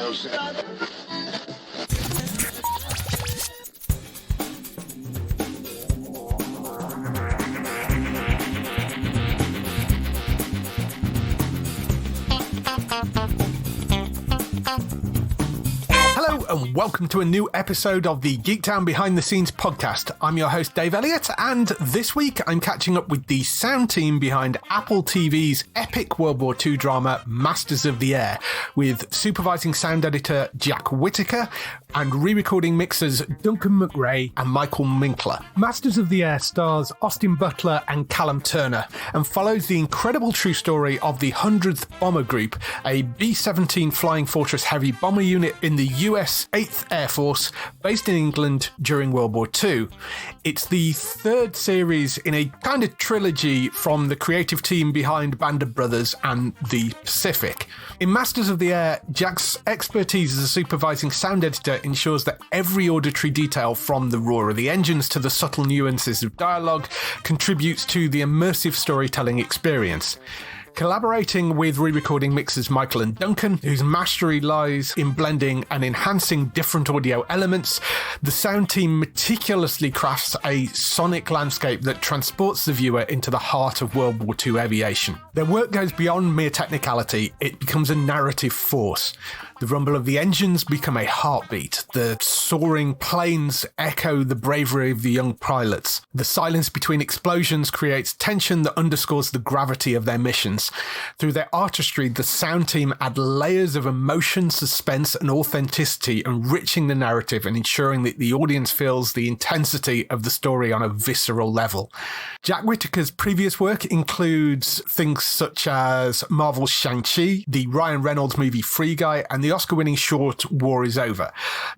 Hello and welcome to a new episode of the Geektown Behind the Scenes podcast. I'm your host Dave Elliott, and this week I'm catching up with the sound team behind Apple TV's epic World War II drama Masters of the Air, with Supervising Sound Editor Jack Whittaker and Re-Recording Mixers Duncan McRae and Michael Minkler. Masters of the Air stars Austin Butler and Callum Turner and follows the incredible true story of the 100th Bomber Group, a B-17 Flying Fortress heavy bomber unit in the US 8th Air Force based in England during World War II. It's the third series in a kind of trilogy from the creative team behind Band of Brothers and The Pacific. In Masters of the Air, Jack's expertise as a supervising sound editor ensures that every auditory detail, from the roar of the engines to the subtle nuances of dialogue, contributes to the immersive storytelling experience. Collaborating with Re-Recording Mixers Michael and Duncan, whose mastery lies in blending and enhancing different audio elements, the sound team meticulously crafts a sonic landscape that transports the viewer into the heart of World War II aviation. Their work goes beyond mere technicality, it becomes a narrative force. The rumble of the engines become a heartbeat. The soaring planes echo the bravery of the young pilots. The silence between explosions creates tension that underscores the gravity of their missions. Through their artistry, the sound team add layers of emotion, suspense, and authenticity, enriching the narrative and ensuring that the audience feels the intensity of the story on a visceral level. Jack Whittaker's previous work includes things such as Marvel's Shang-Chi, the Ryan Reynolds movie Free Guy, and the Oscar-winning short War Is Over.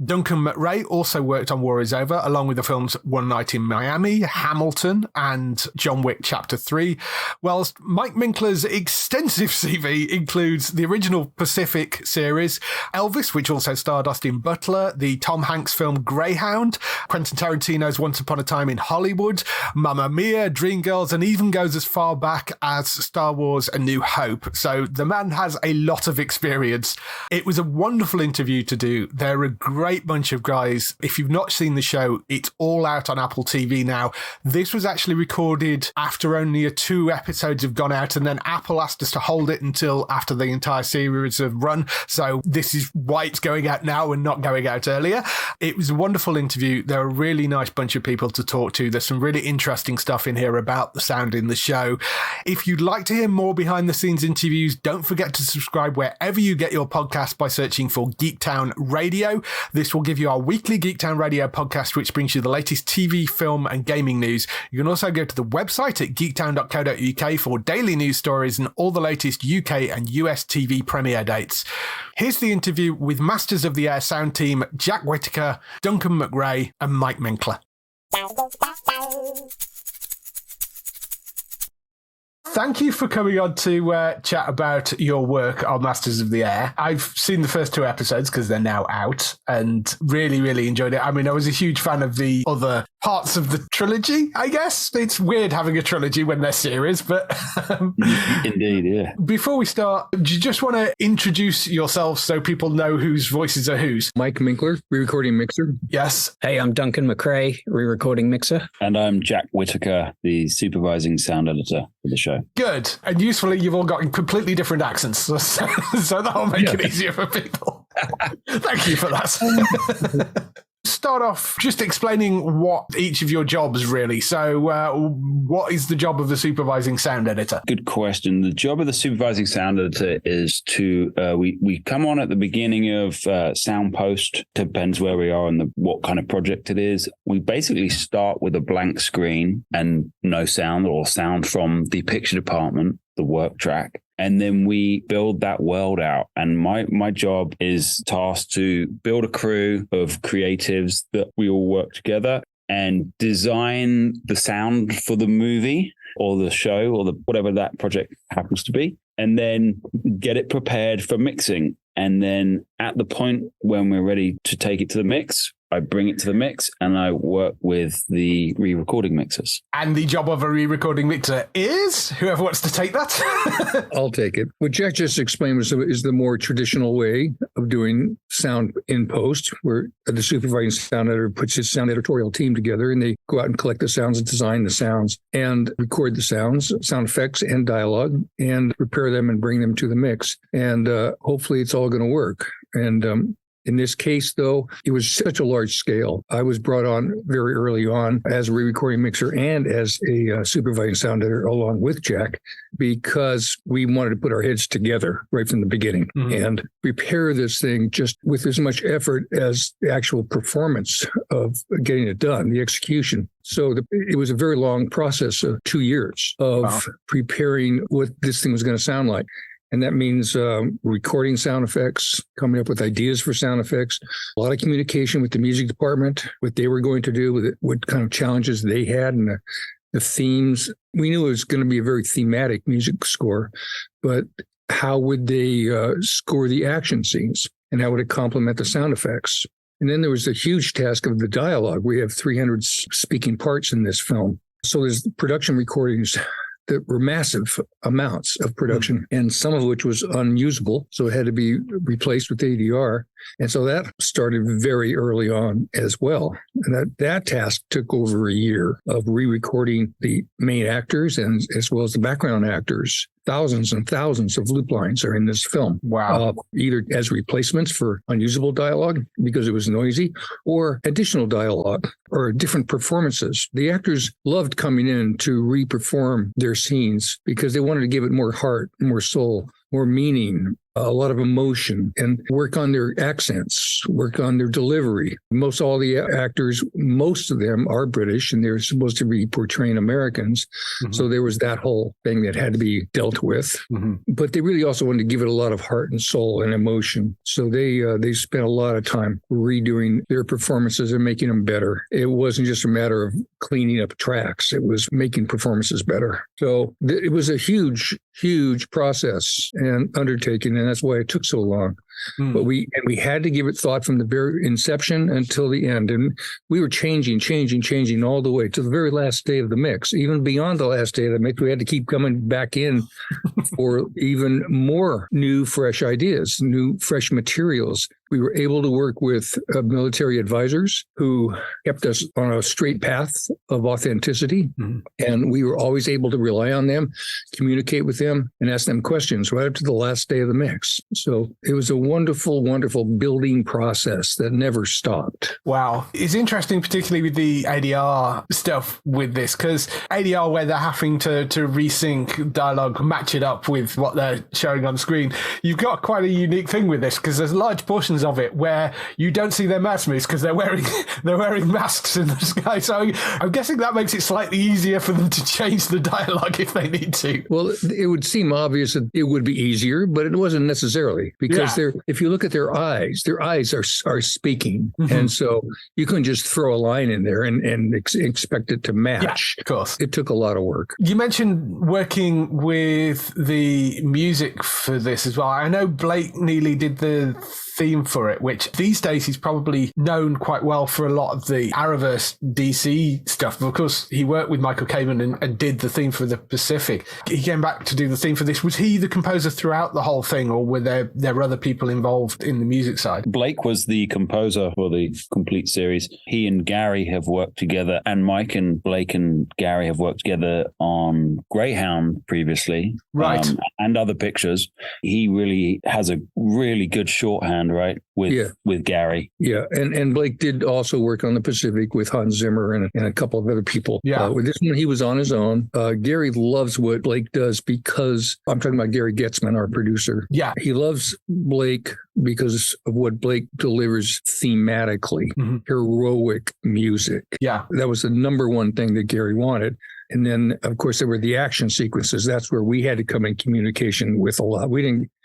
Duncan McRae also worked on War Is Over, along with the films One Night in Miami, Hamilton, and John Wick Chapter 3, whilst Mike Minkler's extensive CV includes the original Pacific series, Elvis, which also starred Austin Butler, the Tom Hanks film Greyhound, Quentin Tarantino's Once Upon a Time in Hollywood, Mamma Mia, Dreamgirls, and even goes as far back as Star Wars A New Hope. So the man has a lot of experience. It was a wonderful interview to do. They're a great bunch of guys. If you've not seen the show, it's all out on Apple TV now. This was actually recorded after only 2 episodes have gone out, and then Apple asked us to hold it until after the entire series have run. So this is why it's going out now and not going out earlier. It was a wonderful interview. They're a really nice bunch of people to talk to. There's some really interesting stuff in here about the sound in the show. If you'd like to hear more behind the scenes interviews, don't forget to subscribe wherever you get your podcast by searching for Geektown Radio. This will give you our weekly Geektown Radio podcast, which brings you the latest TV, film, and gaming news. You can also go to the website at geektown.co.uk for daily news stories and all the latest UK and US TV premiere dates. Here's the interview with Masters of the Air sound team Jack Whittaker, Duncan McRae, and Mike Minkler. Thank you for coming on to chat about your work on Masters of the Air. I've seen the first 2 episodes because they're now out and really, really enjoyed it. I mean, I was a huge fan of the other parts of the trilogy, I guess. It's weird having a trilogy when they're series, but... Indeed, yeah. Before we start, do you just want to introduce yourself so people know whose voices are whose? Mike Minkler, Re-Recording Mixer. Yes. Hey, I'm Duncan McRae, Re-Recording Mixer. And I'm Jack Whittaker, the Supervising Sound Editor for the show. Good. And usefully, you've all got completely different accents, so that'll make it easier for people. Thank you for that. Start off just explaining what each of your jobs really. So what is the job of the supervising sound editor? Good question. The job of the supervising sound editor is to, we come on at the beginning of sound post, depends where we are and what kind of project it is. We basically start with a blank screen and no sound or sound from the picture department, the work track. And then we build that world out. And my job is tasked to build a crew of creatives that we all work together and design the sound for the movie or the show or whatever that project happens to be, and then get it prepared for mixing. And then at the point when we're ready to take it to the mix, I bring it to the mix, and I work with the re-recording mixers. And the job of a re-recording mixer is, whoever wants to take that. I'll take it. What Jack just explained is the more traditional way of doing sound in post, where the supervising sound editor puts his sound editorial team together, and they go out and collect the sounds and design the sounds and record the sounds, sound effects and dialogue, and prepare them and bring them to the mix. And hopefully it's all going to work. And in this case, though, it was such a large scale. I was brought on very early on as a re-recording mixer and as a supervising sound editor along with Jack, because we wanted to put our heads together right from the beginning and prepare this thing just with as much effort as the actual performance of getting it done, the execution. So it was a very long process of 2 years of preparing what this thing was going to sound like. And that means recording sound effects, coming up with ideas for sound effects, a lot of communication with the music department, what they were going to do with it, what kind of challenges they had, and the themes. We knew it was going to be a very thematic music score, but how would they score the action scenes, and how would it complement the sound effects? And then there was the huge task of the dialogue. We have 300 speaking parts in this film. So there's production recordings that were massive amounts of production, and some of which was unusable. So it had to be replaced with ADR. And so that started very early on as well. And that task took over a year of re-recording the main actors and as well as the background actors. Thousands and thousands of loop lines are in this film. Wow. Either as replacements for unusable dialogue because it was noisy, or additional dialogue or different performances. The actors loved coming in to re-perform their scenes because they wanted to give it more heart, more soul, more meaning, a lot of emotion, and work on their accents, work on their delivery. Most all the actors, most of them are British, and they're supposed to be portraying Americans. So there was that whole thing that had to be dealt with. But they really also wanted to give it a lot of heart and soul and emotion. So they spent a lot of time redoing their performances and making them better. It wasn't just a matter of cleaning up tracks. It was making performances better. So it was a huge process and undertaking, and that's why it took so long. But we had to give it thought from the very inception until the end. And we were changing all the way to the very last day of the mix. Even beyond the last day of the mix, we had to keep coming back in for even more new, fresh ideas, new, fresh materials. We were able to work with military advisors who kept us on a straight path of authenticity. And we were always able to rely on them, communicate with them, and ask them questions right up to the last day of the mix. So it was a wonderful, wonderful building process that never stopped. Wow. It's interesting, particularly with the ADR stuff with this, because ADR, where they're having to resync dialogue, match it up with what they're showing on screen, you've got quite a unique thing with this, because there's large portions of it where you don't see their mouths move because they're wearing masks in the sky. So I'm guessing that makes it slightly easier for them to change the dialogue if they need to. Well, it would seem obvious that it would be easier, but it wasn't necessarily, because if you look at their eyes are speaking. And so you couldn't just throw a line in there and expect it to match. Yeah, of course. It took a lot of work. You mentioned working with the music for this as well. I know Blake Neely did the theme for it, which these days he's probably known quite well for a lot of the Arrowverse DC stuff. But of course, he worked with Michael Kamen and did the theme for the Pacific. He came back to do the theme for this. Was he the composer throughout the whole thing, or were there other people involved in the music side? Blake was the composer for the complete series. He and Gary have worked together, and Mike and Blake and Gary have worked together on Greyhound previously, right, and other pictures. He really has a really good shorthand, right, with Gary. Yeah, and Blake did also work on the Pacific with Hans Zimmer and a couple of other people. Yeah, with this one he was on his own. Gary loves what Blake does because I'm talking about Gary Getzman, our producer. Yeah, he loves Blake because of what Blake delivers thematically, heroic music. Yeah, that was the number one thing that Gary wanted. And then, of course, there were the action sequences. That's where we had to come in communication with a lot.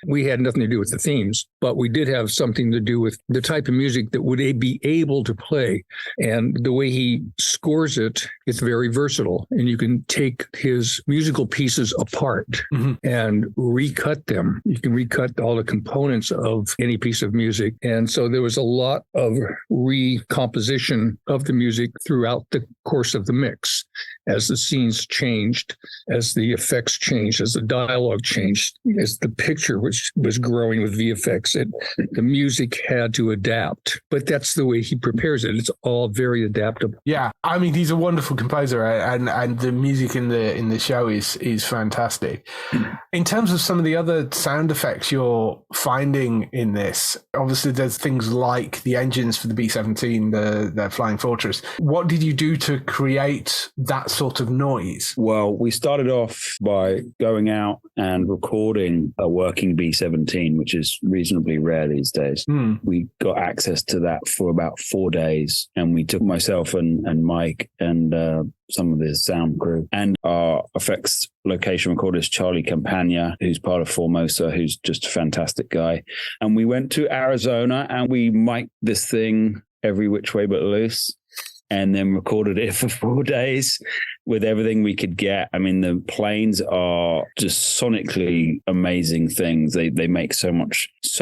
We had nothing to do with the themes, but we did have something to do with the type of music that would be able to play. And the way he scores it, it's very versatile. And you can take his musical pieces apart and recut them. You can recut all the components of any piece of music. And so there was a lot of recomposition of the music throughout the course of the mix as the scenes changed, as the effects changed, as the dialogue changed, as the picture which was growing with VFX. The music had to adapt, but that's the way he prepares it. It's all very adaptable. Yeah, I mean, he's a wonderful composer, and the music in the show is fantastic. In terms of some of the other sound effects you're finding in this, obviously there's things like the engines for the B-17, the Flying Fortress. What did you do to create that sort of noise? Well, we started off by going out and recording a working B-17, which is reasonably rare these days. We got access to that for about 4 days, and we took myself and Mike and some of the sound crew and our effects location recordist, Charlie Campagna, who's part of Formosa, who's just a fantastic guy. And we went to Arizona and we mic'd this thing every which way but loose, and then recorded it for 4 days with everything we could get. I mean, the planes are just sonically amazing things. They make so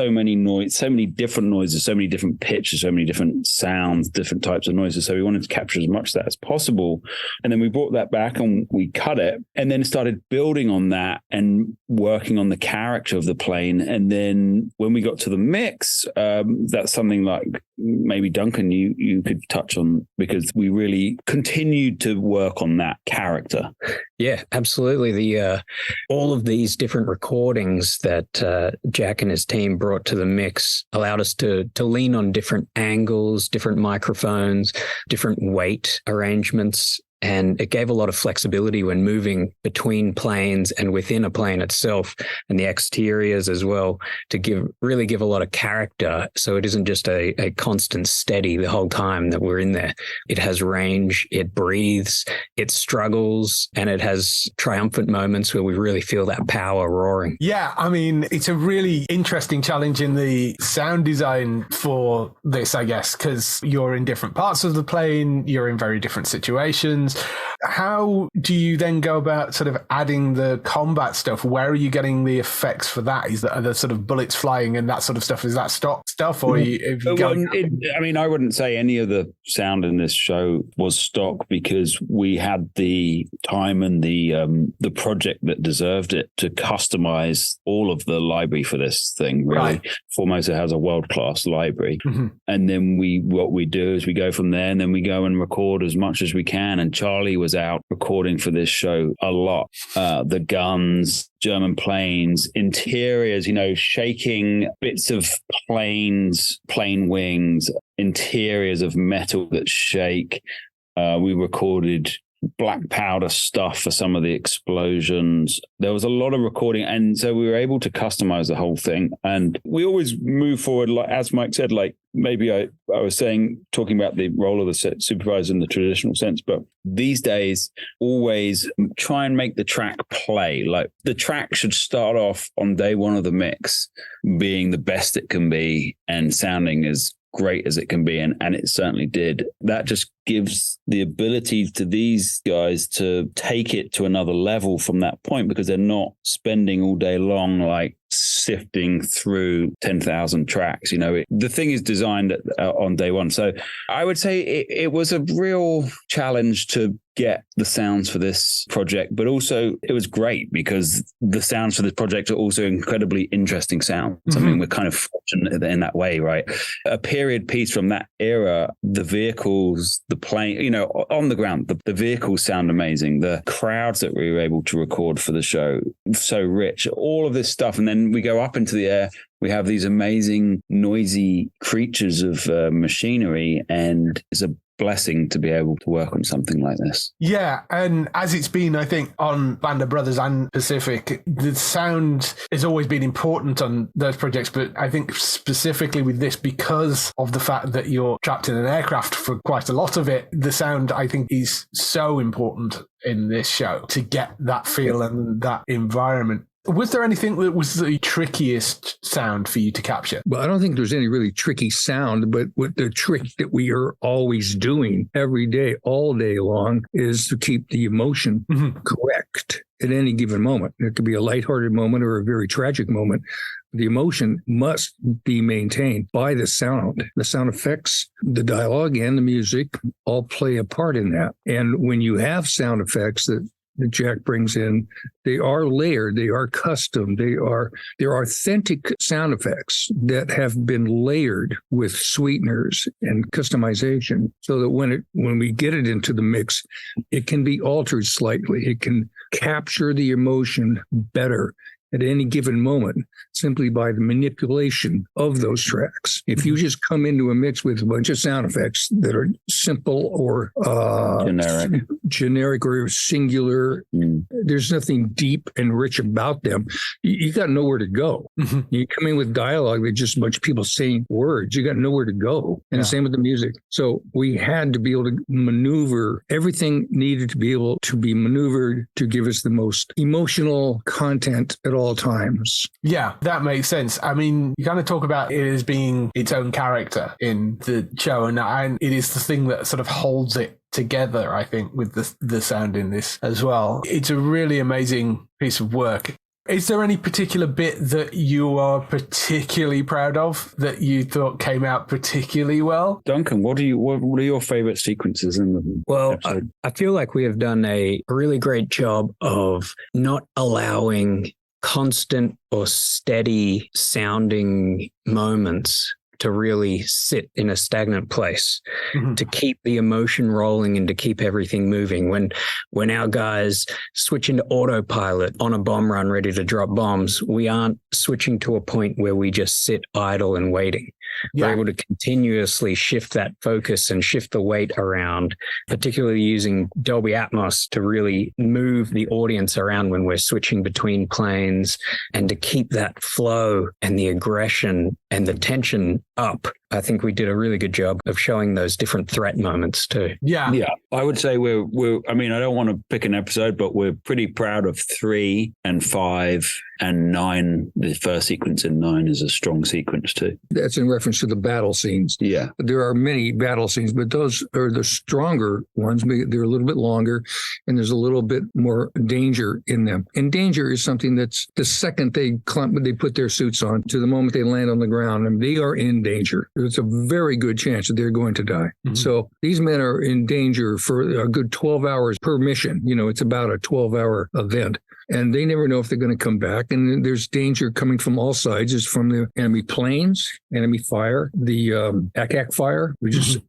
many noise, so many different noises, so many different pitches, so many different sounds, different types of noises. So we wanted to capture as much of that as possible. And then we brought that back and we cut it and then started building on that and working on the character of the plane. And then when we got to the mix, that's something like maybe Duncan, you could touch on, because we really continued to work on that character. Yeah, absolutely. The all of these different recordings that Jack and his team brought to the mix allowed us to lean on different angles, different microphones, different weight arrangements. And it gave a lot of flexibility when moving between planes and within a plane itself, and the exteriors as well, to really give a lot of character. So it isn't just a constant steady the whole time that we're in there. It has range, it breathes, it struggles, and it has triumphant moments where we really feel that power roaring. Yeah, I mean, it's a really interesting challenge in the sound design for this, I guess, because you're in different parts of the plane, you're in very different situations. How do you then go about sort of adding the combat stuff? Where are you getting the effects for that? Are the sort of bullets flying and that sort of stuff? Is that stock stuff, or I mean, I wouldn't say any of the sound in this show was stock, because we had the time and the project that deserved it to customize all of the library for this thing. Really, right. Formosa has a world-class library, and then what we do is we go from there, and then we go and record as much as we can. And Charlie was out recording for this show a lot. The guns, German planes, interiors, shaking bits of planes, plane wings, interiors of metal that shake. We recorded black powder stuff for some of the explosions. There was a lot of recording, and so we were able to customize the whole thing. And we always move forward, like as Mike said, like maybe I was talking about the role of the supervisor in the traditional sense, but these days always try and make the track play. Like the track should start off on day one of the mix being the best it can be and sounding as great as it can be, and it certainly did. That just gives the ability to these guys to take it to another level from that point, because they're not spending all day long like sifting through 10,000 tracks. The thing is designed on day one. So I would say it was a real challenge to get the sounds for this project, but also it was great because the sounds for this project are also incredibly interesting sounds. I mean, we're kind of fortunate in that way, right? A period piece from that era, the vehicles, the plane, on the ground, the vehicles sound amazing. The crowds that we were able to record for the show, so rich, all of this stuff. And then we go up into the air. We have these amazing, noisy creatures of machinery, and it's a blessing to be able to work on something like this. Yeah, and as it's been, I think, on Band of Brothers and Pacific, the sound has always been important on those projects, but I think specifically with this, because of the fact that you're trapped in an aircraft for quite a lot of it, the sound, I think, is so important in this show to get that feel and that environment. Was there anything that was the trickiest sound for you to capture? Well, I don't think there's any really tricky sound, but what the trick that we are always doing every day, all day long, is to keep the emotion correct at any given moment. It could be a lighthearted moment or a very tragic moment. The emotion must be maintained by the sound. The sound effects, the dialogue, and the music all play a part in that. And when you have sound effects that Jack brings in, they are layered, they are custom, they're authentic sound effects that have been layered with sweeteners and customization, so that when we get it into the mix, it can be altered slightly. It can capture the emotion better at any given moment simply by the manipulation of those tracks. If you just come into a mix with a bunch of sound effects that are simple or generic or singular, there's nothing deep and rich about them. You got nowhere to go. You come in with dialogue that's just a bunch of people saying words. You got nowhere to go. And the same with the music. So we had to be able to maneuver. Everything needed to be able to be maneuvered to give us the most emotional content at all times. Yeah, that makes sense. I mean, you kind of talk about it as being its own character in the show, and it is the thing that sort of holds it together, I think, with the sound in this as well. It's a really amazing piece of work. Is there any particular bit that you are particularly proud of that you thought came out particularly well? Duncan, what are your favorite sequences in the episode? I feel like we have done a really great job of not allowing constant or steady sounding moments to really sit in a stagnant place, to keep the emotion rolling and to keep everything moving. When our guys switch into autopilot on a bomb run ready to drop bombs, we aren't switching to a point where we just sit idle and waiting. We're able to continuously shift that focus and shift the weight around, particularly using Dolby Atmos to really move the audience around when we're switching between planes, and to keep that flow and the aggression and the tension up. I think we did a really good job of showing those different threat moments too. Yeah. I would say we're I mean, I don't want to pick an episode, but we're pretty proud of 3 and 5 and 9. The first sequence in 9 is a strong sequence too. That's in reference to the battle scenes. Yeah. There are many battle scenes, but those are the stronger ones. They're a little bit longer and there's a little bit more danger in them. And danger is something that's the second they put their suits on to the moment they land on the ground, and they are in danger. There's a very good chance that they're going to die. So these men are in danger for a good 12 hours per mission. You know, it's about a 12-hour event. And they never know if they're going to come back. And there's danger coming from all sides. It's from the enemy planes, enemy fire, the ACAC fire.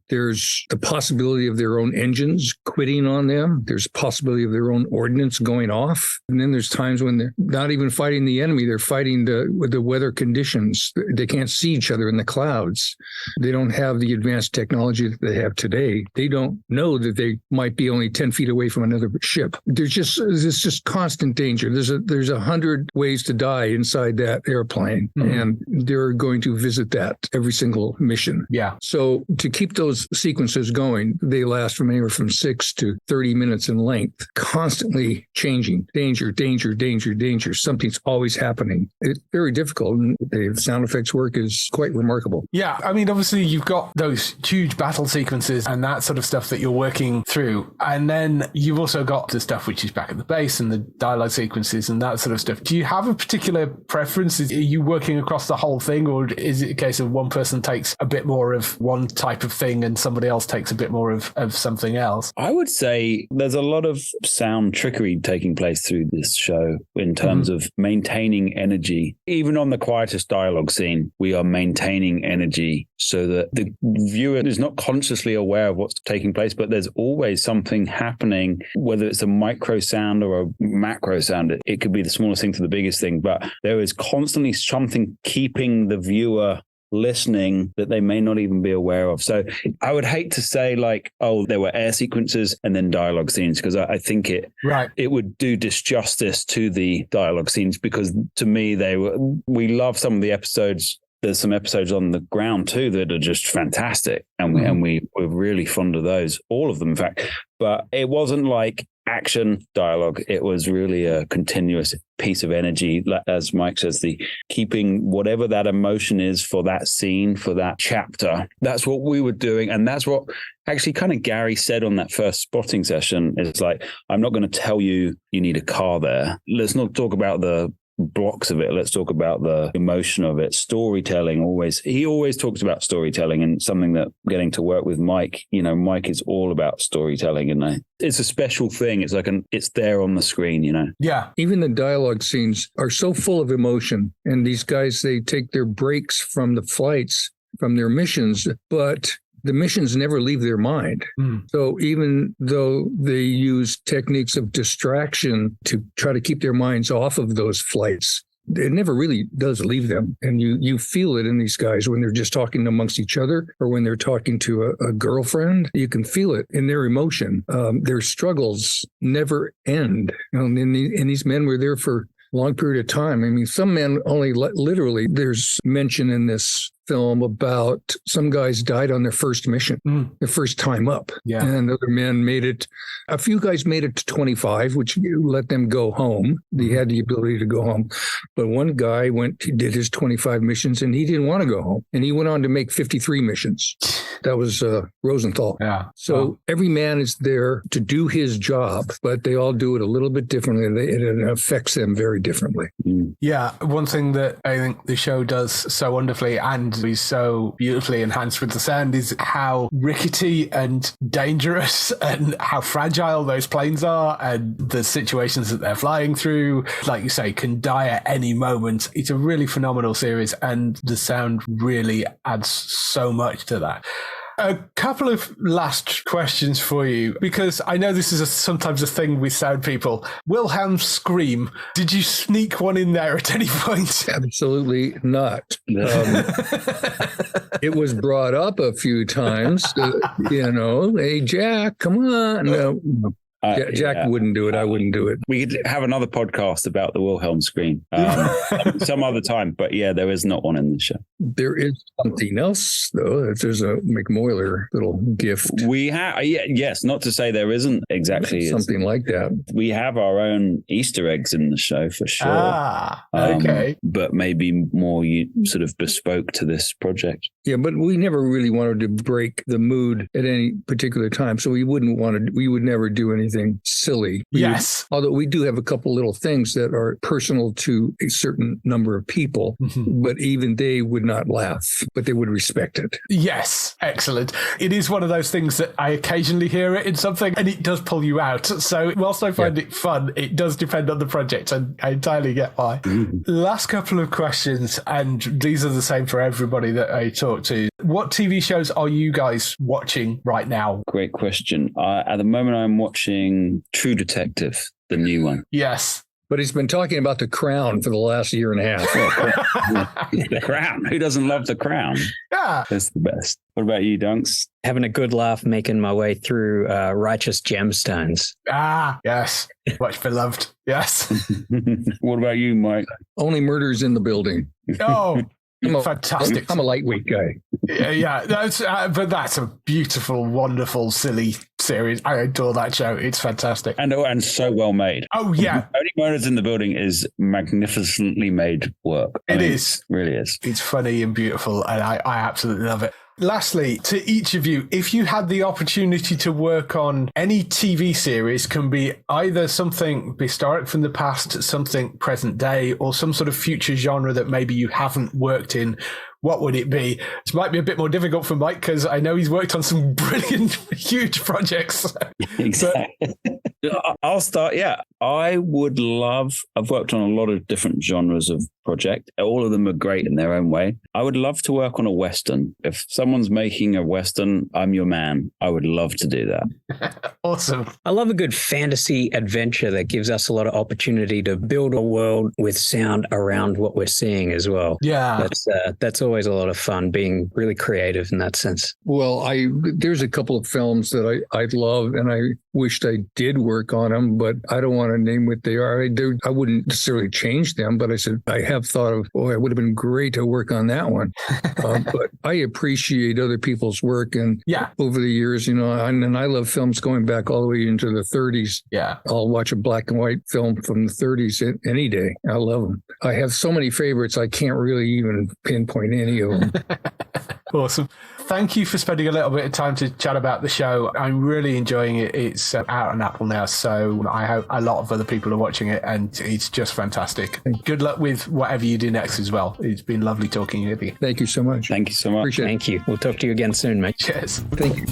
There's the possibility of their own engines quitting on them. There's possibility of their own ordnance going off. And then there's times when they're not even fighting the enemy. They're fighting the weather conditions. They can't see each other in the clouds. They don't have the advanced technology that they have today. They don't know that they might be only 10 feet away from another ship. There's just constant danger. There's 100 ways to die inside that airplane, and they're going to visit that every single mission. Yeah. So to keep those sequences going, they last from anywhere from 6 to 30 minutes in length, constantly changing. Danger, danger, danger, danger. Something's always happening. It's very difficult, and the sound effects work is quite remarkable. Yeah. I mean, obviously, you've got those huge battle sequences and that sort of stuff that you're working through. And then you've also got the stuff which is back at the base and the dialogue sequences and that sort of stuff. Do you have a particular preference? Are you working across the whole thing, or is it a case of one person takes a bit more of one type of thing and somebody else takes a bit more of something else? I would say there's a lot of sound trickery taking place through this show in terms of maintaining energy. Even on the quietest dialogue scene, we are maintaining energy so that the viewer is not consciously aware of what's taking place, but there's always something happening, whether it's a micro sound or a macro sound. It could be the smallest thing to the biggest thing, but there is constantly something keeping the viewer listening that they may not even be aware of. So I would hate to say like, oh, there were air sequences and then dialogue scenes, because I think it would do disjustice to the dialogue scenes, because to me, we love some of the episodes. There's some episodes on the ground too that are just fantastic. And we're really fond of those, all of them, in fact. But it wasn't like action dialogue. It was really a continuous piece of energy. As Mike says, the keeping whatever that emotion is for that scene, for that chapter. That's what we were doing. And that's what actually kind of Gary said on that first spotting session. It's like, I'm not going to tell you need a car there. Let's not talk about the blocks of it. Let's talk about the emotion of it. Storytelling he always talks about storytelling, and something that getting to work with Mike, Mike is all about storytelling, and it's a special thing. It's like it's there on the screen, Yeah. Even the dialogue scenes are so full of emotion, and these guys, they take their breaks from the flights, from their missions, but the missions never leave their mind. So even though they use techniques of distraction to try to keep their minds off of those flights, it never really does leave them. And you feel it in these guys when they're just talking amongst each other, or when they're talking to a girlfriend. You can feel it in their emotion. Their struggles never end. And these men were there for a long period of time. I mean, some men only literally, there's mention in this film about some guys died on their first mission, their first time up. Yeah. And other men made it. A few guys made it to 25, which let them go home. They had the ability to go home. But one guy he did his 25 missions, and he didn't want to go home. And he went on to make 53 missions. That was Rosenthal. Yeah. So every man is there to do his job, but they all do it a little bit differently, and it affects them very differently. Yeah. One thing that I think the show does so wonderfully, and is so beautifully enhanced with the sound, is how rickety and dangerous and how fragile those planes are, and the situations that they're flying through, like you say, can die at any moment. It's a really phenomenal series, and the sound really adds so much to that. A couple of last questions for you, because I know this is sometimes a thing with sound people. Wilhelm's scream, did you sneak one in there at any point? Absolutely not. It was brought up a few times, hey, Jack, come on. No. Jack wouldn't do it. I wouldn't do it. We could have another podcast about the Wilhelm scream some other time. But yeah, there is not one in the show. There is something else, though. There's a McMoyler little gift. We have, yes, not to say there isn't exactly something like that. We have our own Easter eggs in the show for sure. Okay. But maybe more sort of bespoke to this project. Yeah, but we never really wanted to break the mood at any particular time. So we would never do anything silly. Although we do have a couple little things that are personal to a certain number of people, but even they would not laugh, but they would respect it. Yes, excellent. It is one of those things that I occasionally hear it in something and it does pull you out. So whilst I find it fun, it does depend on the project, and I entirely get why. Last couple of questions, and these are the same for everybody that I talk to. What TV shows are you guys watching right now? Great question. At the moment, I'm watching True Detective, the new one. Yes. But he's been talking about The Crown for the last year and a half. The Crown. Who doesn't love The Crown? Yeah. That's the best. What about you, Dunks? Having a good laugh making my way through Righteous Gemstones. Ah, yes. Much beloved. Yes. What about you, Mike? Only Murders in the Building. Oh, fantastic. I'm a lightweight guy. Yeah, that's a beautiful, wonderful, silly series. I adore that show. It's fantastic. And so well made. Oh, yeah. Only Murders in the Building is magnificently made work. It is. It really is. It's funny and beautiful, and I absolutely love it. Lastly, to each of you, if you had the opportunity to work on any TV series, can be either something historic from the past, something present day, or some sort of future genre that maybe you haven't worked in, what would it be? This might be a bit more difficult for Mike because I know he's worked on some brilliant, huge projects. Exactly. I'll start. Yeah, I've worked on a lot of different genres of project. All of them are great in their own way. I would love to work on a Western. If someone's making a Western, I'm your man. I would love to do that. Awesome. I love a good fantasy adventure that gives us a lot of opportunity to build a world with sound around what we're seeing as well. Yeah. That's always always a lot of fun being really creative in that sense. Well, there's a couple of films that I love, and I wished I did work on them, but I don't want to name what they are. I wouldn't necessarily change them, but I said I have thought of, it would have been great to work on that one. But I appreciate other people's work, and over the years, and I love films going back all the way into the 30s. Yeah, I'll watch a black and white film from the 30s any day. I love them. I have so many favorites, I can't really even pinpoint any of them. Awesome. Thank you for spending a little bit of time to chat about the show. I'm really enjoying it. It's out on Apple now, so I hope a lot of other people are watching it, and it's just fantastic. Good luck with whatever you do next as well. It's been lovely talking with you. Thank you so much. Thank you so much. Appreciate it. Thank you. We'll talk to you again soon, mate. Cheers. Thank you.